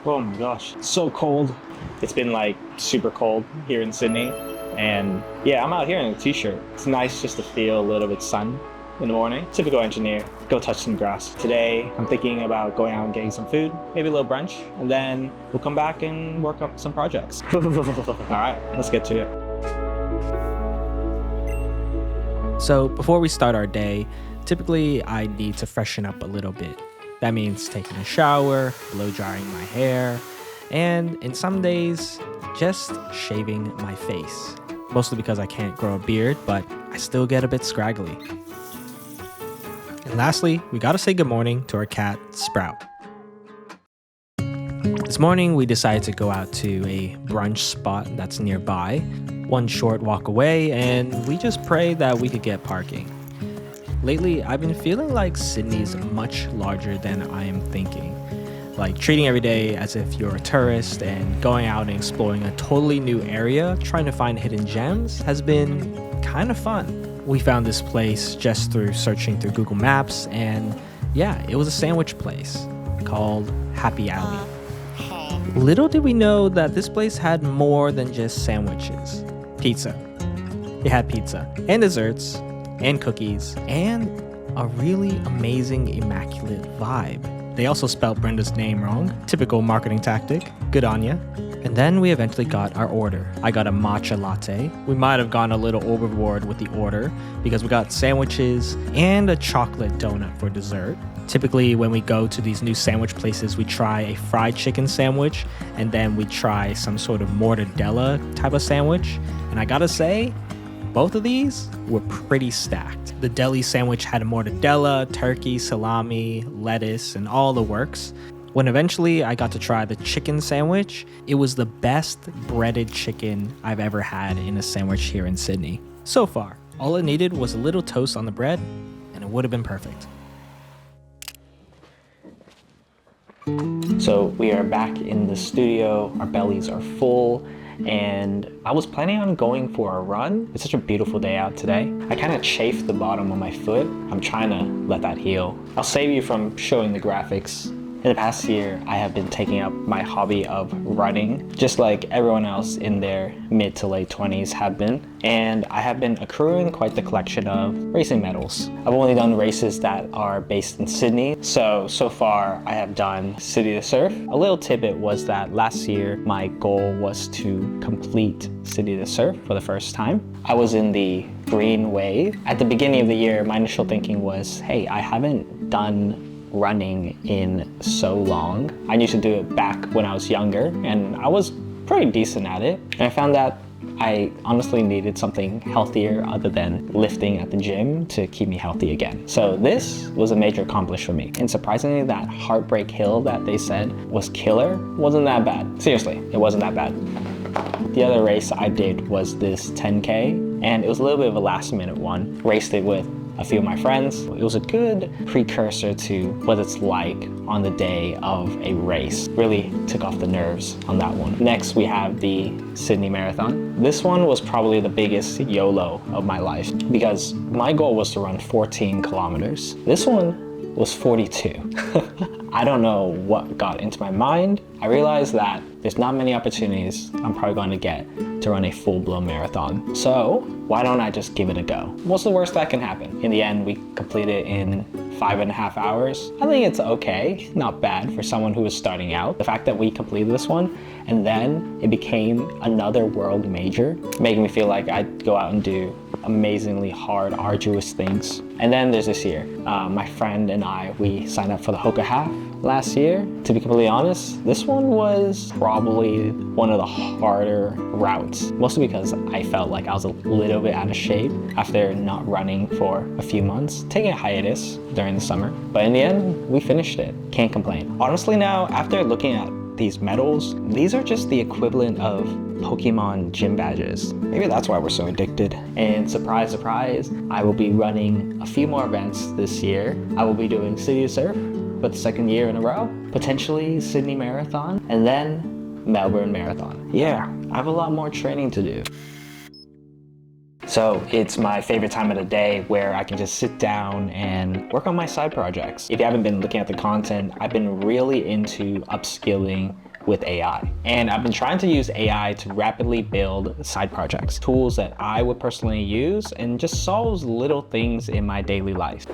Oh my gosh, it's so cold. It's been like super cold here in Sydney. And yeah, I'm out here in a t-shirt. It's nice just to feel a little bit sun in the morning. Typical engineer, go touch some grass. Today, I'm thinking about going out and getting some food, maybe a little brunch, and then we'll come back and work up some projects. All right, let's get to it. So before we start our day, typically I need to freshen up a little bit. That means taking a shower, blow drying my hair, and in some days, just shaving my face. Mostly because I can't grow a beard, but I still get a bit scraggly. And lastly, we gotta say good morning to our cat, Sprout. This morning, we decided to go out to a brunch spot that's nearby, one short walk away, and we just prayed that we could get parking. Lately, I've been feeling like Sydney's much larger than I am thinking. Like treating every day as if you're a tourist and going out and exploring a totally new area, trying to find hidden gems has been kind of fun. We found this place just through searching through Google Maps, and yeah, it was a sandwich place called Happy Alley. Little did we know that this place had more than just sandwiches. Pizza. It had pizza and desserts and cookies and a really amazing immaculate vibe. They also spelled Brenda's name wrong. Typical marketing tactic. Good on ya. And then we eventually got our order. I got a matcha latte. We might have gone a little overboard with the order because we got sandwiches and a chocolate donut for dessert. Typically, when we go to these new sandwich places, we try a fried chicken sandwich and then we try some sort of mortadella type of sandwich. And I gotta say, both of these were pretty stacked. The deli sandwich had a mortadella, turkey, salami, lettuce, and all the works. When eventually I got to try the chicken sandwich, it was the best breaded chicken I've ever had in a sandwich here in Sydney. So far, all it needed was a little toast on the bread, and it would have been perfect. So we are back in the studio, our bellies are full, and I was planning on going for a run. It's such a beautiful day out today. I kind of chafed the bottom of my foot. I'm trying to let that heal. I'll save you from showing the graphics. In the past year, I have been taking up my hobby of running, just like everyone else in their mid to late 20s have been. And I have been accruing quite the collection of racing medals. I've only done races that are based in Sydney. So far I have done City to Surf. A little tidbit was that last year, my goal was to complete City to Surf for the first time. I was in the green wave. At the beginning of the year, my initial thinking was, hey, I haven't done running in so long. I used to do it back when I was younger and I was pretty decent at it. And I found that I honestly needed something healthier other than lifting at the gym to keep me healthy again. So this was a major accomplishment for me. And surprisingly, that Heartbreak Hill that they said was killer wasn't that bad. Seriously, it wasn't that bad. The other race I did was this 10K and it was a little bit of a last minute one. Raced it with a few of my friends. It was a good precursor to what it's like on the day of a race. Really took off the nerves on that one. Next, we have the Sydney Marathon. This one was probably the biggest YOLO of my life because my goal was to run 14 kilometers. This one was 42. I don't know what got into my mind. I realized that there's not many opportunities I'm probably going to get to run a full-blown marathon. So why don't I just give it a go? What's the worst that can happen? In the end, we completed it in 5.5 hours. I think it's okay, not bad for someone who is starting out. The fact that we completed this one and then it became another world major, making me feel like I'd go out and do amazingly hard, arduous things. And then there's this year. My friend and I, we signed up for the Hoka Half last year. To be completely honest, this one was probably one of the harder routes, mostly because I felt like I was a little bit out of shape after not running for a few months, taking a hiatus during the summer. But in the end, we finished it. Can't complain. Honestly now, after looking at these medals, these are just the equivalent of Pokemon gym badges. Maybe that's why we're so addicted. And surprise, surprise, I will be running a few more events this year. I will be doing City to Surf for the second year in a row, potentially Sydney Marathon, and then Melbourne Marathon. Yeah, I have a lot more training to do. So it's my favorite time of the day where I can just sit down and work on my side projects. If you haven't been looking at the content, I've been really into upskilling with AI. And I've been trying to use AI to rapidly build side projects, tools that I would personally use and just solves little things in my daily life.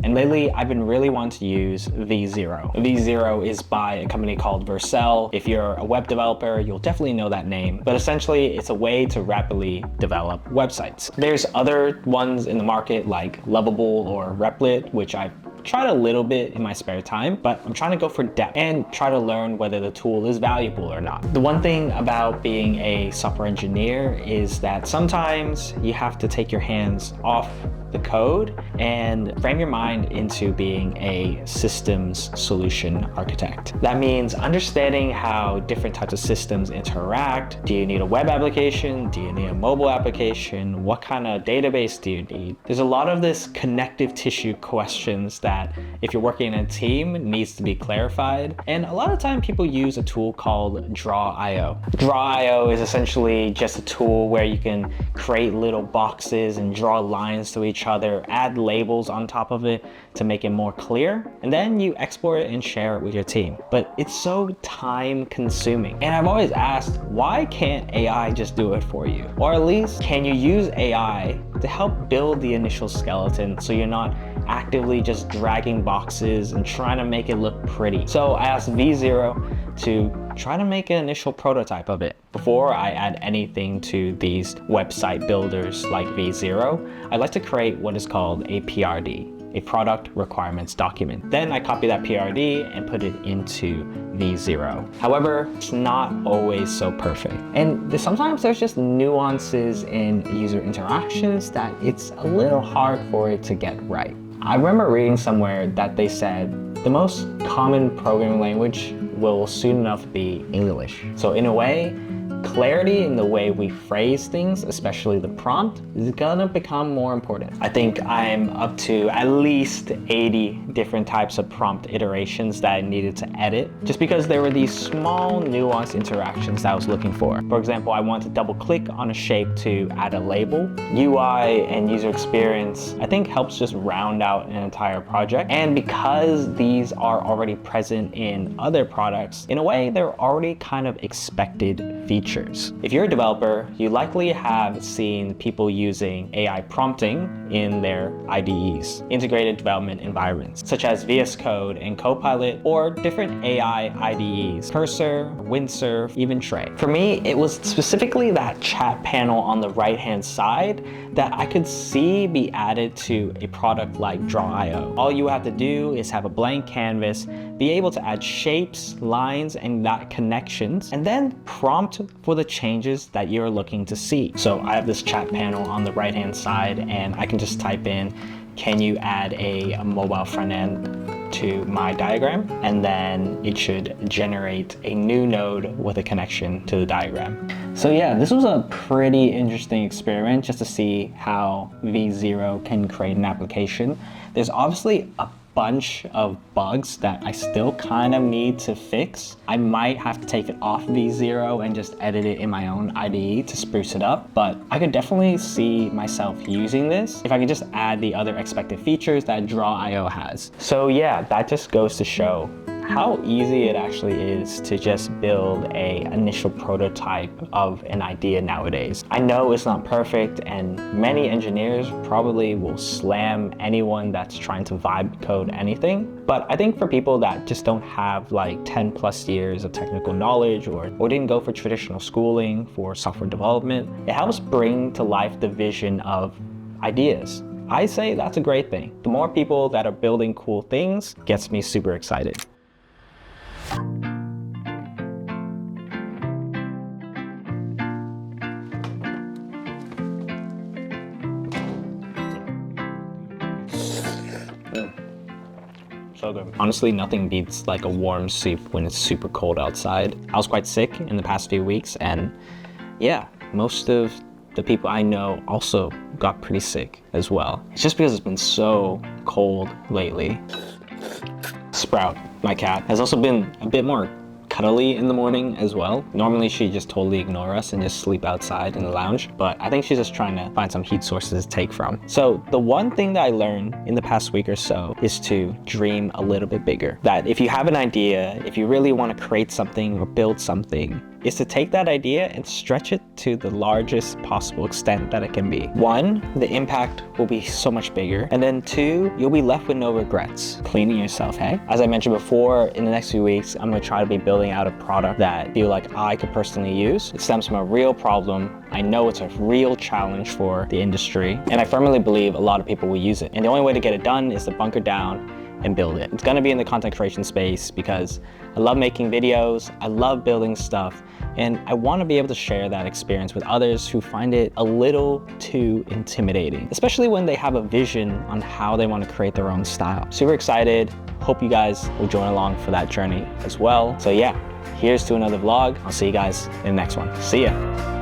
And lately, I've been really wanting to use V0. V0 is by a company called Vercel. If you're a web developer, you'll definitely know that name. But essentially, it's a way to rapidly develop websites. There's other ones in the market like Lovable or Replit, which I've tried a little bit in my spare time, but I'm trying to go for depth and try to learn whether the tool is valuable or not. The one thing about being a software engineer is that sometimes you have to take your hands off the code and frame your mind into being a systems solution architect. That means understanding how different types of systems interact. Do you need a web application? Do you need a mobile application? What kind of database do you need? There's a lot of this connective tissue questions that if you're working in a team needs to be clarified. And a lot of time people use a tool called Draw.io. Draw.io is essentially just a tool where you can create little boxes and draw lines to each other, add labels on top of it to make it more clear, and then you export it and share it with your team. But it's so time consuming. And I've always asked, why can't AI just do it for you? Or at least, can you use AI to help build the initial skeleton so you're not actively just dragging boxes and trying to make it look pretty? So I asked V0 to try to make an initial prototype of it. Before I add anything to these website builders like V0, I like to create what is called a PRD, a product requirements document. Then I copy that PRD and put it into V0. However, it's not always so perfect. And sometimes there's just nuances in user interactions that it's a little hard for it to get right. I remember reading somewhere that they said the most common programming language will soon enough be English. So in a way, clarity in the way we phrase things, especially the prompt, is gonna become more important. I think I'm up to at least 80 different types of prompt iterations that I needed to edit, just because there were these small nuanced interactions that I was looking for. For example, I want to double click on a shape to add a label. UI and user experience, I think, helps just round out an entire project. And because these are already present in other products, in a way, they're already kind of expected features. If you're a developer, you likely have seen people using AI prompting in their IDEs, integrated development environments, such as VS Code and Copilot, or different AI IDEs, Cursor, Windsurf, even Tray. For me, it was specifically that chat panel on the right-hand side that I could see be added to a product like Draw.io. All you have to do is have a blank canvas, be able to add shapes, lines, and connections, and then prompt for the changes that you're looking to see. So I have this chat panel on the right-hand side, and I can just type in, can you add a mobile front end to my diagram? And then it should generate a new node with a connection to the diagram. So yeah, this was a pretty interesting experiment just to see how V0 can create an application. There's obviously a bunch of bugs that I still kind of need to fix. I might have to take it off V0 and just edit it in my own IDE to spruce it up, but I could definitely see myself using this if I could just add the other expected features that Draw.io has. So yeah, that just goes to show how easy it actually is to just build an initial prototype of an idea nowadays. I know it's not perfect, and many engineers probably will slam anyone that's trying to vibe code anything. But I think for people that just don't have like 10 plus years of technical knowledge or didn't go for traditional schooling for software development, it helps bring to life the vision of ideas. I say that's a great thing. The more people that are building cool things gets me super excited. So good. Honestly, nothing beats like a warm soup when it's super cold outside. I was quite sick in the past few weeks, and yeah, most of the people I know also got pretty sick as well. It's just because it's been so cold lately. Sprout, my cat, has also been a bit more cuddly in the morning as well. Normally she just totally ignore us and just sleep outside in the lounge, but I think she's just trying to find some heat sources to take from. So the one thing that I learned in the past week or so is to dream a little bit bigger. That if you have an idea, if you really want to create something or build something, is to take that idea and stretch it to the largest possible extent that it can be. One, the impact will be so much bigger. And then two, you'll be left with no regrets. Cleaning yourself, hey? As I mentioned before, in the next few weeks, I'm gonna try to be building out a product that I feel like I could personally use. It stems from a real problem. I know it's a real challenge for the industry, and I firmly believe a lot of people will use it. And the only way to get it done is to bunker down and build it. It's gonna be in the content creation space because I love making videos, I love building stuff, and I wanna be able to share that experience with others who find it a little too intimidating, especially when they have a vision on how they wanna create their own style. Super excited, hope you guys will join along for that journey as well. So yeah, here's to another vlog. I'll see you guys in the next one. See ya.